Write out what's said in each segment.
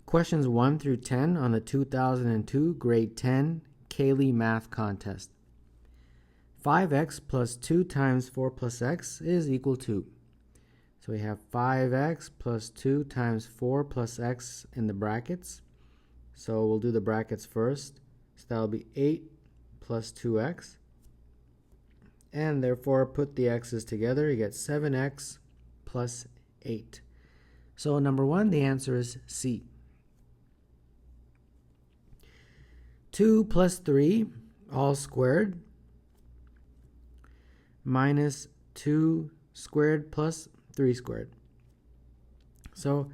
Questions 1 through 10 on the 2002 Grade 10 Cayley Math Contest. 5x plus 2 times 4 plus x is equal to. So we have 5x plus 2 times 4 plus x in the brackets. So we'll do the brackets first. So that'll be 8 plus 2x. And therefore put the x's together. You get 7x plus 8. So number 1, the answer is C. 2 plus 3 all squared minus 2 squared plus 3 squared. So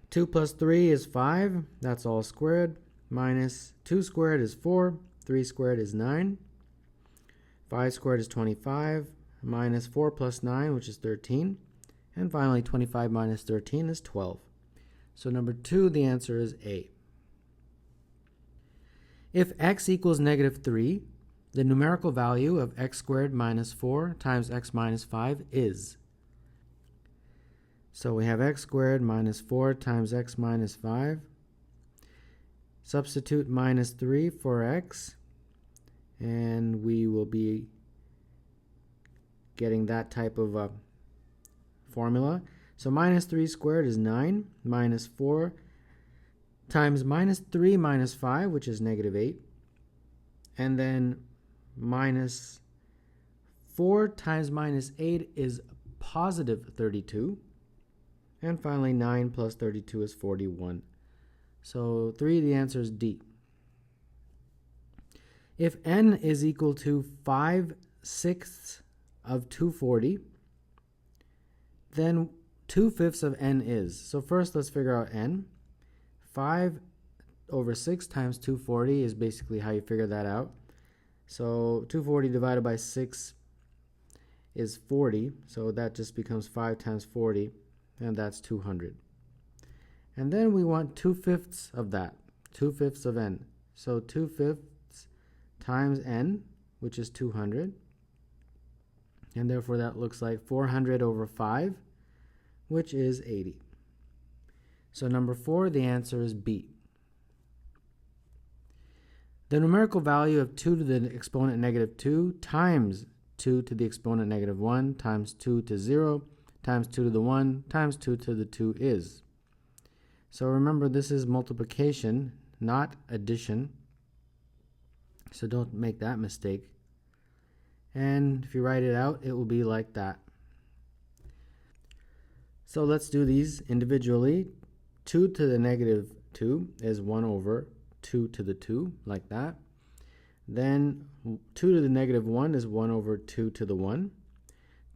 2 plus 3 is 5, that's all squared, minus 2 squared is 4, 3 squared is 9, 5 squared is 25, minus 4 plus 9, which is 13, and finally 25 minus 13 is 12. So number 2, the answer is A. If x equals negative 3, the numerical value of x squared minus 4 times x minus 5 is. So we have x squared minus 4 times x minus 5. Substitute minus 3 for x, and we will be getting that type of formula. So minus 3 squared is 9, minus 4 times minus 3 minus 5, which is negative 8, and then minus 4 times minus 8 is positive 32, and finally 9 plus 32 is 41. So 3, the answer is D. If n is equal to 5/6 of 240, then 2/5 of n is. So first let's figure out n. 5/6 times 240 is basically how you figure that out. So 240 divided by 6 is 40, so that just becomes 5 times 40, and that's 200. And then we want 2/5 of that, 2/5 of n. So 2/5 times n, which is 200, and therefore that looks like 400 over 5, which is 80. So number 4, the answer is B. The numerical value of 2 to the exponent negative 2 times 2 to the exponent negative 1 times 2 to 0 times 2 to the 1 times 2 to the 2 is. So remember, this is multiplication, not addition. So don't make that mistake. And if you write it out, it will be like that. So let's do these individually. 2 to the negative 2 is 1 over 2 to the 2, like that. Then 2 to the negative 1 is 1 over 2 to the 1.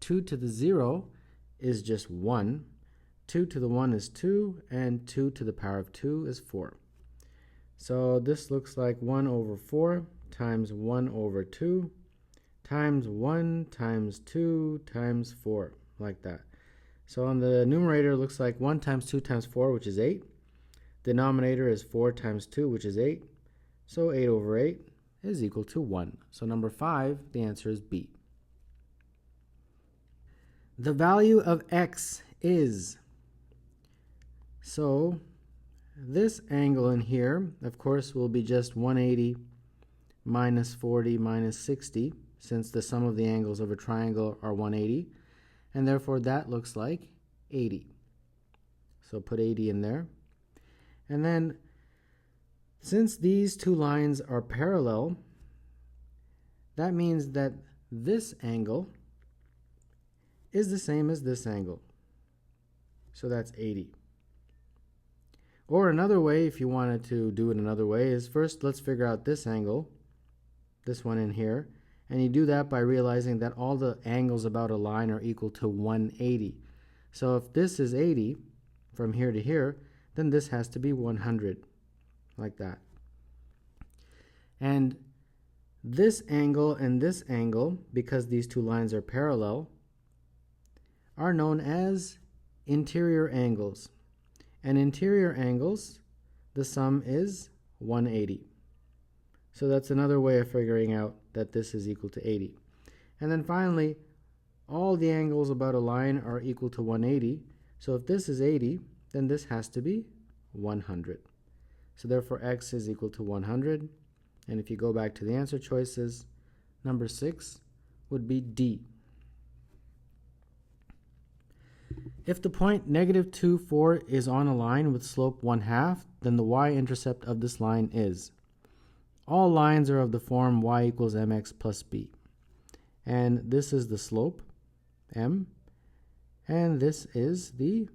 2 to the 0 is just 1. 2 to the 1 is 2, and 2 to the power of 2 is 4. So this looks like 1 over 4 times 1 over 2 times 1 times 2 times 4, like that. So on the numerator, it looks like 1 times 2 times 4, which is 8. Denominator is 4 times 2, which is 8. So 8 over 8 is equal to 1. So number 5, the answer is B. The value of x is. So this angle in here, of course, will be just 180 minus 40 minus 60, since the sum of the angles of a triangle are 180. And therefore that looks like 80. So put 80 in there. And then since these two lines are parallel, that means that this angle is the same as this angle. So that's 80. Or another way, if you wanted to do it another way, is first let's figure out this angle, this one in here. And you do that by realizing that all the angles about a line are equal to 180. So if this is 80 from here to here, then this has to be 100, like that. And this angle and this angle, because these two lines are parallel, are known as interior angles. And interior angles, the sum is 180. So that's another way of figuring out that this is equal to 80. And then finally, all the angles about a line are equal to 180. So if this is 80, then this has to be 100. So therefore x is equal to 100. And if you go back to the answer choices, number 6 would be D. If the point -2, 4 is on a line with slope 1/2, then the y-intercept of this line is. All lines are of the form y equals mx plus b. And this is the slope, m, and this is the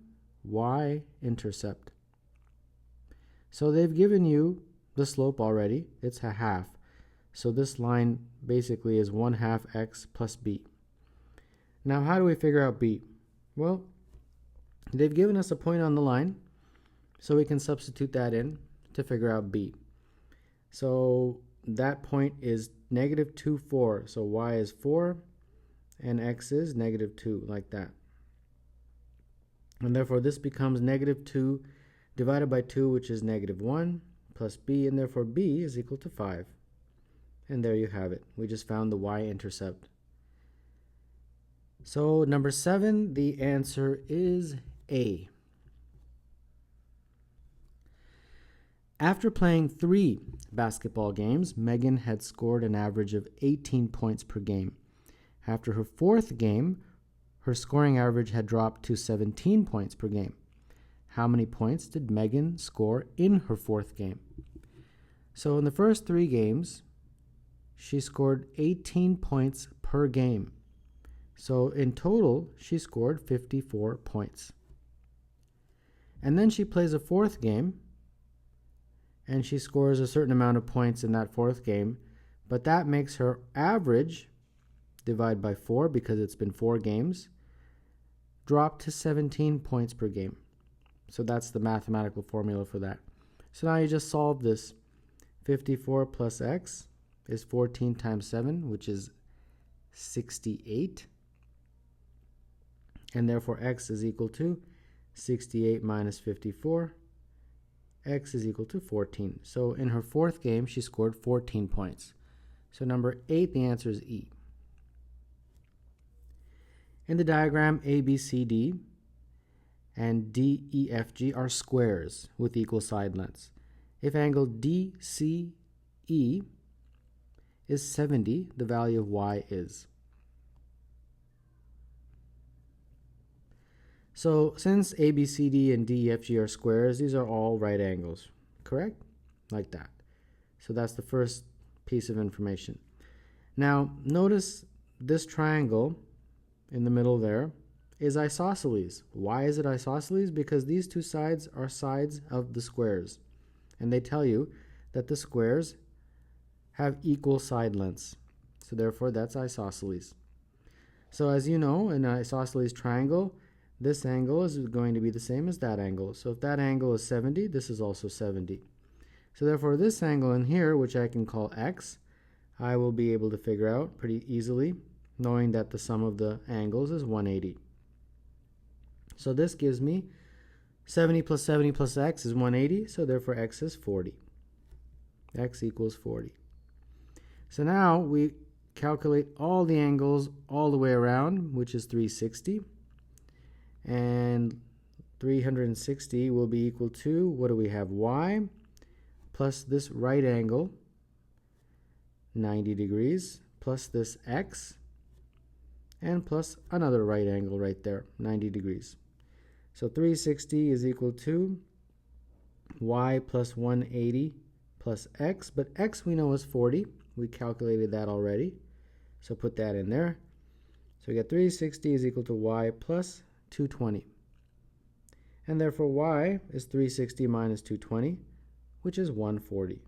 y-intercept. So they've given you the slope already. It's a half. So this line basically is 1/2 x plus b. Now how do we figure out b? Well, they've given us a point on the line, so we can substitute that in to figure out b. So that point is -2, 4. So y is 4 and x is -2, like that. And therefore this becomes -2 divided by 2, which is -1, plus b, and therefore b is equal to 5. And there you have it. We just found the y-intercept. So number 7, the answer is A. After playing 3 basketball games, Megan had scored an average of 18 points per game. After her 4th game, her scoring average had dropped to 17 points per game. How many points did Megan score in her 4th game? So in the first 3 games, she scored 18 points per game. So in total, she scored 54 points. And then she plays a 4th game, and she scores a certain amount of points in that 4th game, but that makes her average, divide by 4 because it's been 4 games, drop to 17 points per game. So that's the mathematical formula for that. So now you just solve this. 54 plus x is 14 times 7, which is 68. And therefore x is equal to 68 minus 54. X is equal to 14. So in her 4th game, she scored 14 points. So number 8, the answer is E. In the diagram, ABCD and DEFG are squares with equal side lengths. If angle DCE is 70, the value of y is. So since ABCD and DEFG are squares, these are all right angles, correct? Like that. So that's the first piece of information. Now notice this triangle in the middle there is isosceles. Why is it isosceles? Because these two sides are sides of the squares. And they tell you that the squares have equal side lengths. So therefore that's isosceles. So as you know, in an isosceles triangle, this angle is going to be the same as that angle. So if that angle is 70, this is also 70. So therefore this angle in here, which I can call x, I will be able to figure out pretty easily, knowing that the sum of the angles is 180. So this gives me 70 plus x is 180, so therefore x is 40. X equals 40. So now we calculate all the angles all the way around, which is 360. And 360 will be equal to, what do we have, y, plus this right angle, 90 degrees, plus this x, and plus another right angle right there, 90 degrees. So 360 is equal to y plus 180 plus x, but x we know is 40. We calculated that already, so put that in there. So we get 360 is equal to y plus 220. And therefore y is 360 minus 220, which is 140.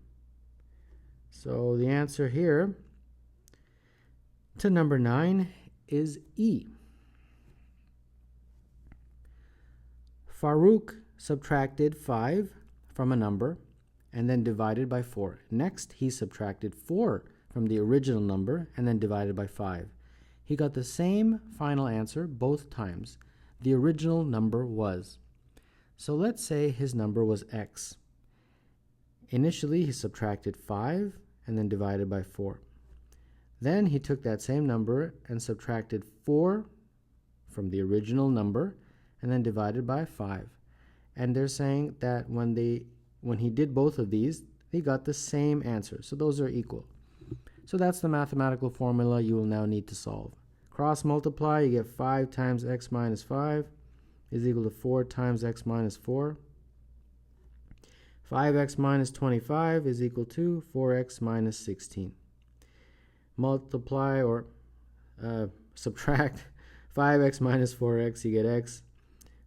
So the answer here to number 9 is E. Farouk subtracted 5 from a number and then divided by 4. Next, he subtracted 4 from the original number and then divided by 5. He got the same final answer both times. The original number was. So let's say his number was x. Initially, he subtracted 5 and then divided by 4. Then he took that same number and subtracted 4 from the original number and then divided by 5. And they're saying that when he did both of these, he got the same answer. So those are equal. So that's the mathematical formula you will now need to solve. Cross multiply, you get 5 times x minus 5 is equal to 4 times x minus 4. 5x minus 25 is equal to 4x minus 16. Multiply or subtract 5x minus 4x, you get x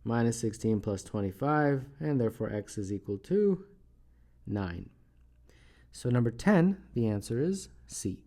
minus 16 plus 25, and therefore x is equal to 9. So number 10, the answer is C.